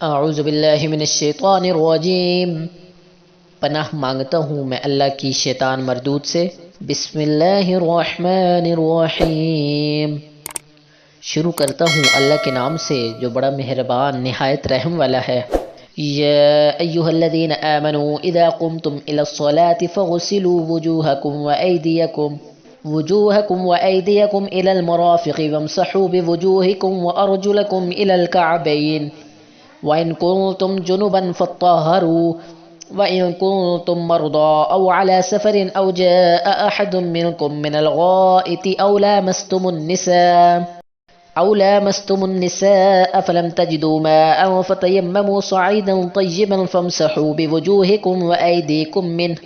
اعوذ باللہ من الشیطان الرجیم، پناہ مانگتا ہوں میں اللہ کی شیطان مردود سے۔ بسم اللہ الرحمن الرحیم، شروع کرتا ہوں اللہ کے نام سے جو بڑا مہربان نہایت رحم والا ہے۔ یا ایہا الذین آمنوا اذا قمتم الى الصلاة فاغسلوا وجوہکم وأیدیکم الى المرافق وامسحوا بوجوہکم وارجلکم الى الکعبین وإن كنتم جنبا فاطهروا وإن كنتم مرضى أو على سفر أو جاء أحد منكم من الغائط أو لامستم النساء فلم تجدوا ماء فتيمموا صعيدا طيبا فامسحوا بوجوهكم وأيديكم منه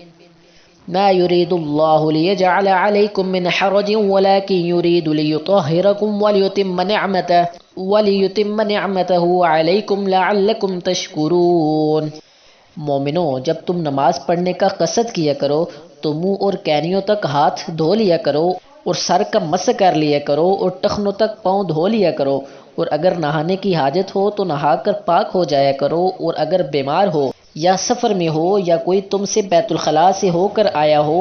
ما يريد الله ليجعل عليكم من حرج ولكن يريد ليطهركم وليتم نعمته عليكم لعلكم تشكرون۔ مومنو، جب تم نماز پڑھنے کا قصد کیا کرو تو منہ اور کینیوں تک ہاتھ دھو لیا کرو اور سر کا مسح کر لیا کرو اور ٹخنوں تک پاؤں دھو لیا کرو، اور اگر نہانے کی حاجت ہو تو نہا کر پاک ہو جایا کرو، اور اگر بیمار ہو یا سفر میں ہو یا کوئی تم سے بیت الخلاء سے ہو کر آیا ہو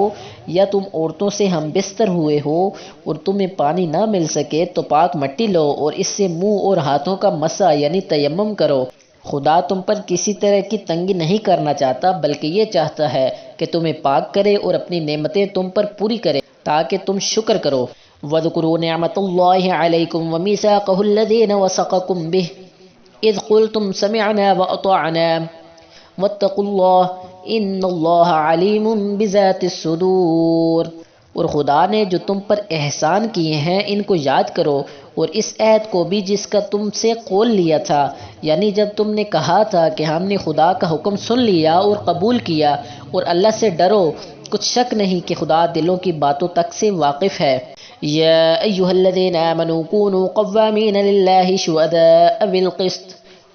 یا تم عورتوں سے ہم بستر ہوئے ہو اور تمہیں پانی نہ مل سکے تو پاک مٹی لو اور اس سے منہ اور ہاتھوں کا مسح یعنی تیمم کرو۔ خدا تم پر کسی طرح کی تنگی نہیں کرنا چاہتا، بلکہ یہ چاہتا ہے کہ تمہیں پاک کرے اور اپنی نعمتیں تم پر پوری کرے تاکہ تم شکر کرو۔ وَاذْكُرُوا نِعْمَةَ اللَّهِ عَلَيْكُمْ وَمِيثَاقَهُ الَّذِينَ وَثَقَكُمْ بِهِ إِذْ قُلْتُمْ سَمِعْنَا وَأَطَعْنَا وَاتَّقُوا اللَّهَ إِنَّ اللَّهَ عَلِيمٌ بِذَاتِ الصُّدُورِ۔ اور خدا نے جو تم پر احسان کیے ہیں ان کو یاد کرو، اور اس عہد کو بھی جس کا تم سے قول لیا تھا، یعنی جب تم نے کہا تھا کہ ہم نے خدا کا حکم سن لیا اور قبول کیا، اور اللہ سے ڈرو، کچھ شک نہیں کہ خدا دلوں کی باتوں تک سے واقف ہے۔ یا ایہا الذین آمنوا کونوا قوامین للہ شہداء بالقسط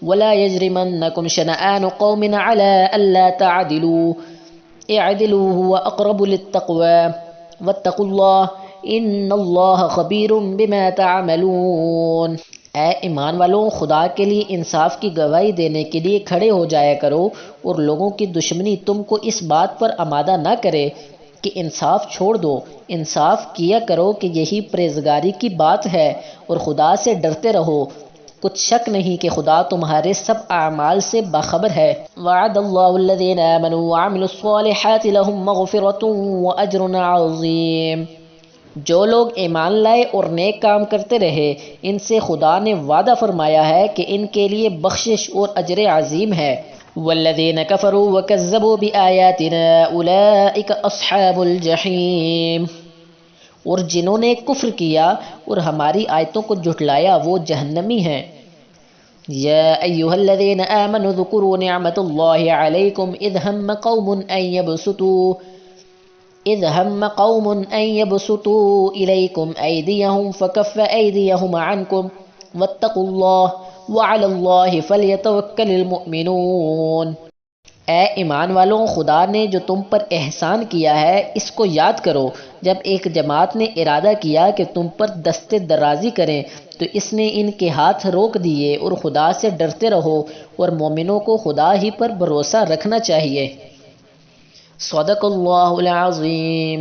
ولا یجرمنکم شنآن قوم علی الا تعدلوا اعدلوا هو اقرب للتقوی واتقوا اللہ ان اللہ خبیر بما تعملون۔ اے ایمان والوں، خدا کے لیے انصاف کی گواہی دینے کے لیے کھڑے ہو جایا کرو، اور لوگوں کی دشمنی تم کو اس بات پر آمادہ نہ کرے کہ انصاف چھوڑ دو۔ انصاف کیا کرو کہ یہی پرہیزگاری کی بات ہے، اور خدا سے ڈرتے رہو، کچھ شک نہیں کہ خدا تمہارے سب اعمال سے باخبر ہے۔ وعد اللہ الذین آمنوا وعملوا الصالحات لهم مغفرۃ واجر عظیم۔ جو لوگ ایمان لائے اور نیک کام کرتے رہے، ان سے خدا نے وعدہ فرمایا ہے کہ ان کے لیے بخشش اور اجر عظیم ہے۔ والذین کفروا وکذبوا بآیاتنا اولئک اصحاب الجحیم۔ اور جنہوں نے کفر کیا اور ہماری آیتوں کو جھٹلایا وہ جہنمی ہیں۔ یا ایہا الذین آمنوا اذکروا نعمت اللہ علیکم اذ ہم قوم ان یبسطوا الیکم ایدیہم فکف ایدیہم عنکم واتقوا اللہ وعلی اللہ فلیتوکل المؤمنون۔ اے ایمان والوں، خدا نے جو تم پر احسان کیا ہے اس کو یاد کرو۔ جب ایک جماعت نے ارادہ کیا کہ تم پر دست درازی کریں تو اس نے ان کے ہاتھ روک دیے، اور خدا سے ڈرتے رہو، اور مومنوں کو خدا ہی پر بھروسہ رکھنا چاہیے۔ صدق اللہ العظیم۔